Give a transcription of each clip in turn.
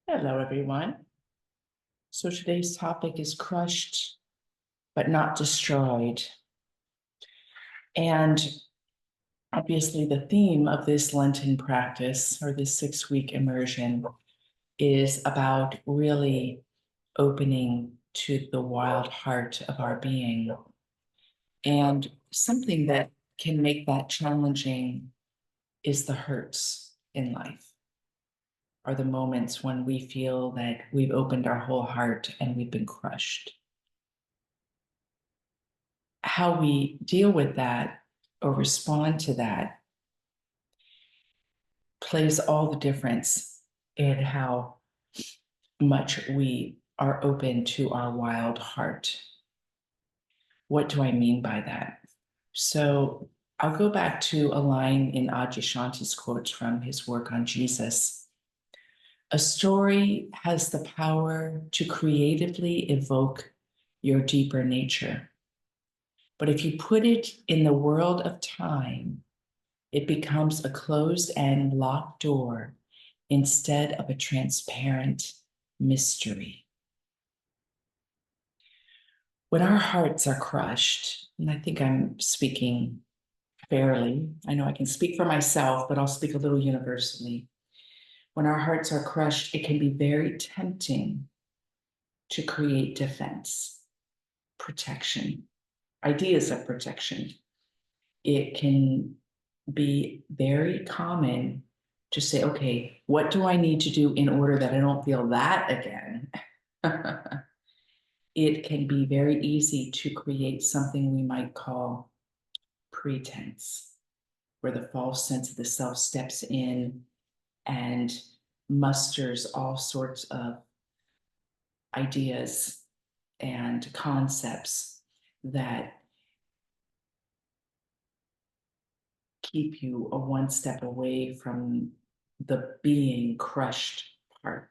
Hello, everyone. So today's topic is crushed but not destroyed. And obviously, the theme of this Lenten practice or this 6 week immersion is about really opening to the wild heart of our being. And something that can make that challenging is the hurts in life, are the moments when we feel that we've opened our whole heart and we've been crushed. How we deal with that or respond to that plays all the difference in how much we are open to our wild heart. What do I mean by that? So I'll go back to a line in Adyashanti's quotes from his work on Jesus. A story has the power to creatively evoke your deeper nature. But if you put it in the world of time, it becomes a closed and locked door instead of a transparent mystery. When our hearts are crushed, and I think I'm speaking fairly, I know I can speak for myself, but I'll speak a little universally. When our hearts are crushed, it can be very tempting to create defense, protection, ideas of protection. It can be very common to say, okay, what do I need to do in order that I don't feel that again? It can be very easy to create something we might call pretense, where the false sense of the self steps in and musters all sorts of ideas and concepts that keep you a one step away from the being crushed part.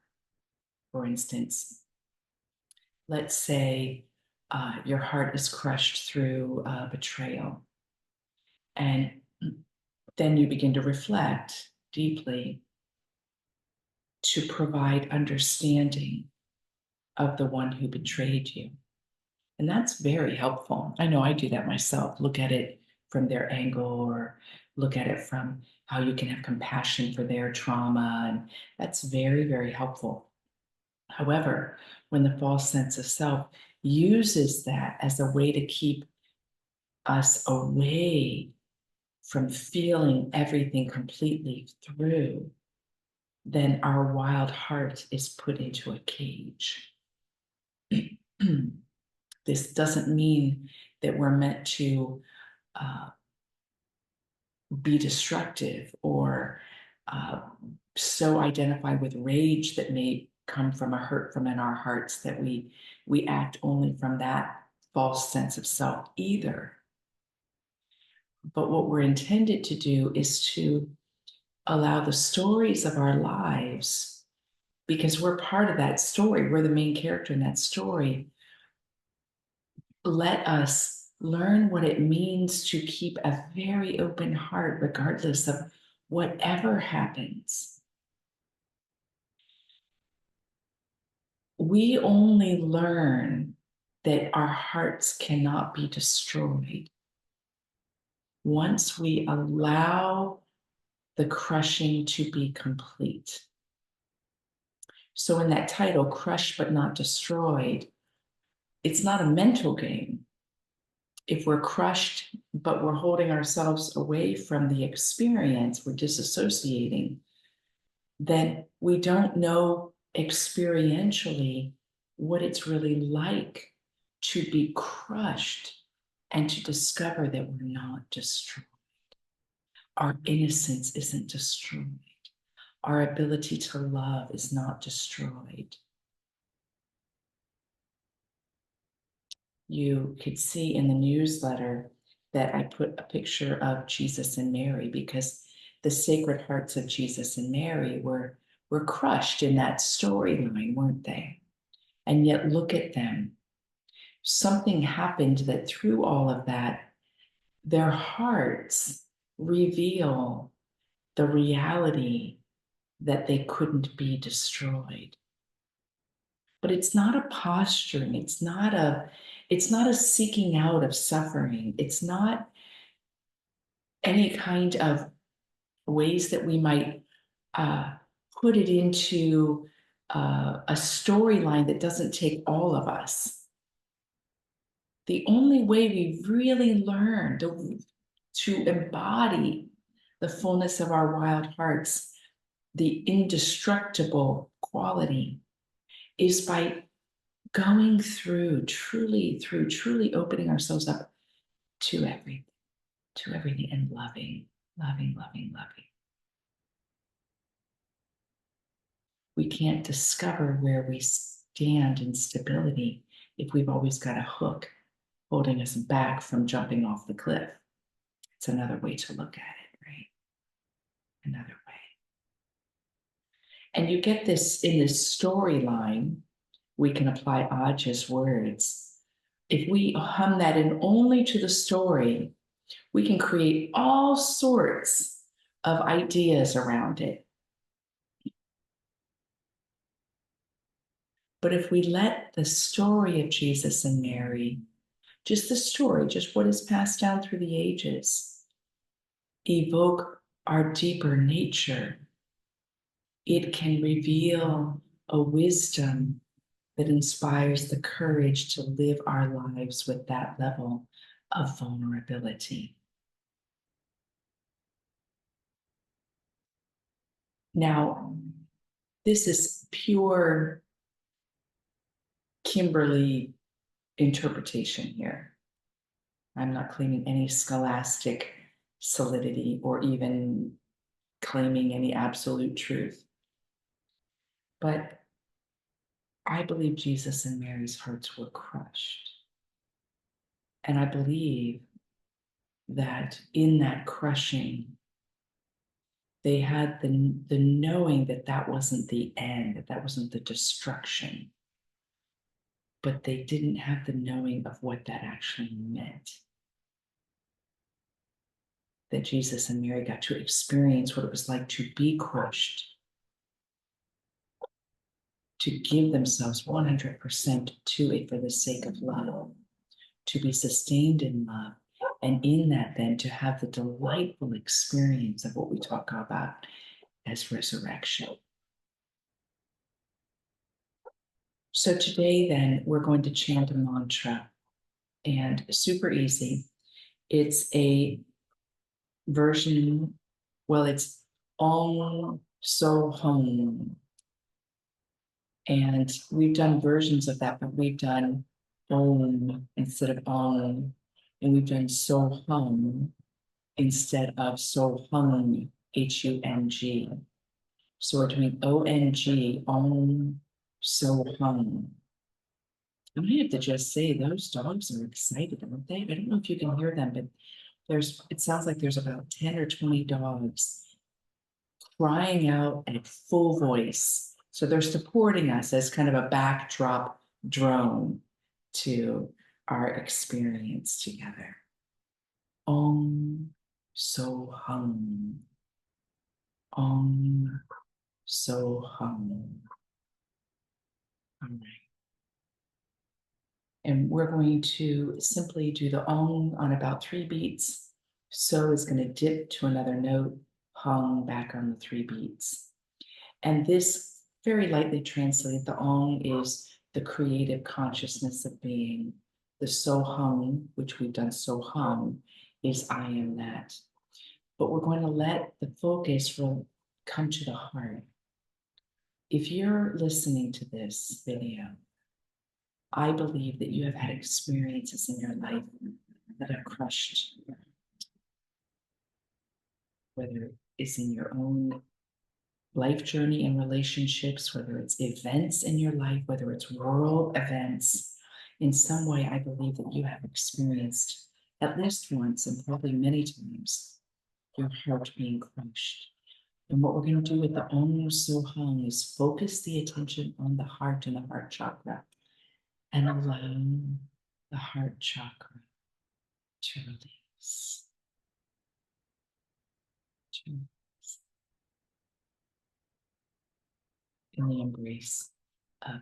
For instance, let's say your heart is crushed through betrayal, and then you begin to reflect deeply to provide understanding of the one who betrayed you. And that's very helpful. I know I do that myself. Look at it from their angle or look at it from how you can have compassion for their trauma. And that's very, very helpful. However, when the false sense of self uses that as a way to keep us away from feeling everything completely through, then our wild heart is put into a cage. This doesn't mean that we're meant to uh, be destructive or uh, so identify with rage that may come from a hurt from in our hearts that we act only from that false sense of self either. But what we're intended to do is to allow the stories of our lives, because we're part of that story, we're the main character in that story. Let us learn what it means to keep a very open heart, regardless of whatever happens. We only learn that our hearts cannot be destroyed once we allow the crushing to be complete. So, in that title, Crushed but Not Destroyed, it's not a mental game. If we're crushed, but we're holding ourselves away from the experience, we're disassociating, then we don't know experientially what it's really like to be crushed and to discover that we're not destroyed. Our innocence isn't destroyed. Our ability to love is not destroyed. You could see in the newsletter that I put a picture of Jesus and Mary because the Sacred Hearts of Jesus and Mary were crushed in that storyline, weren't they? And yet, look at them. Something happened that through all of that, their hearts reveal the reality that they couldn't be destroyed. but it's not a posturing. It's not a seeking out of suffering. It's not any kind of ways that we might uh, put it into a storyline that doesn't take all of us. The only way we really learn to embody the fullness of our wild hearts, the indestructible quality, is by going through, truly opening ourselves up to everything, and loving, loving, loving, loving. We can't discover where we stand in stability if we've always got a hook holding us back from jumping off the cliff. It's another way to look at it, right? Another way. And you get this in this storyline. We can apply Aj's words. If we hum that in only to the story, we can create all sorts of ideas around it. But if we let the story of Jesus and Mary, just the story, just what is passed down through the ages, evoke our deeper nature, it can reveal a wisdom that inspires the courage to live our lives with that level of vulnerability. Now, this is pure Kimberly interpretation here. I'm not claiming any scholastic solidity or even claiming any absolute truth. But I believe Jesus and Mary's hearts were crushed. And I believe that in that crushing, they had the knowing that that wasn't the end, that that wasn't the destruction, but they didn't have the knowing of what that actually meant. That Jesus and Mary got to experience what it was like to be crushed, to give themselves 100% to it for the sake of love, to be sustained in love, and in that then to have the delightful experience of what we talk about as resurrection. So today then we're going to chant a mantra, and super easy. It's a version, well, it's Om So Hum. And we've done versions of that, but we've done Om instead of Om, and we've done So Hum instead of So Hung, Hung. So we're doing ONG, Om So Hum. I might have to just say those dogs are excited, aren't they? I don't know if you can hear them, but it sounds like there's about 10 or 20 dogs crying out at full voice. So they're supporting us as kind of a backdrop drone to our experience together. Om So Hum. Om So Hum. All right. And we're going to simply do the Om on about 3 beats. So is going to dip to another note, hum back on the 3 beats. And this very lightly translated, the Om is the creative consciousness of being. The So Hum, which we've done So Hum, is I am that. But we're going to let the focus come to the heart. If you're listening to this video, I believe that you have had experiences in your life that have crushed you, whether it's in your own life journey and relationships, whether it's events in your life, whether it's world events. In some way, I believe that you have experienced at least once and probably many times your heart being crushed. And what we're going to do with the Om So Hum is focus the attention on the heart and the heart chakra and allow the heart chakra to release. To release in the embrace of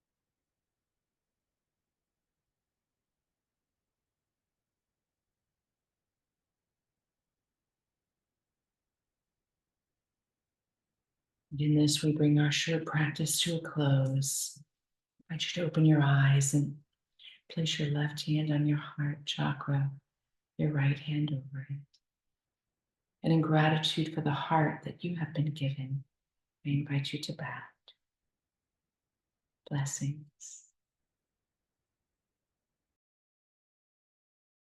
In this, we bring our short practice to a close. I want you to open your eyes and place your left hand on your heart chakra, your right hand over it. And in gratitude for the heart that you have been given, I invite you to bow. Blessings.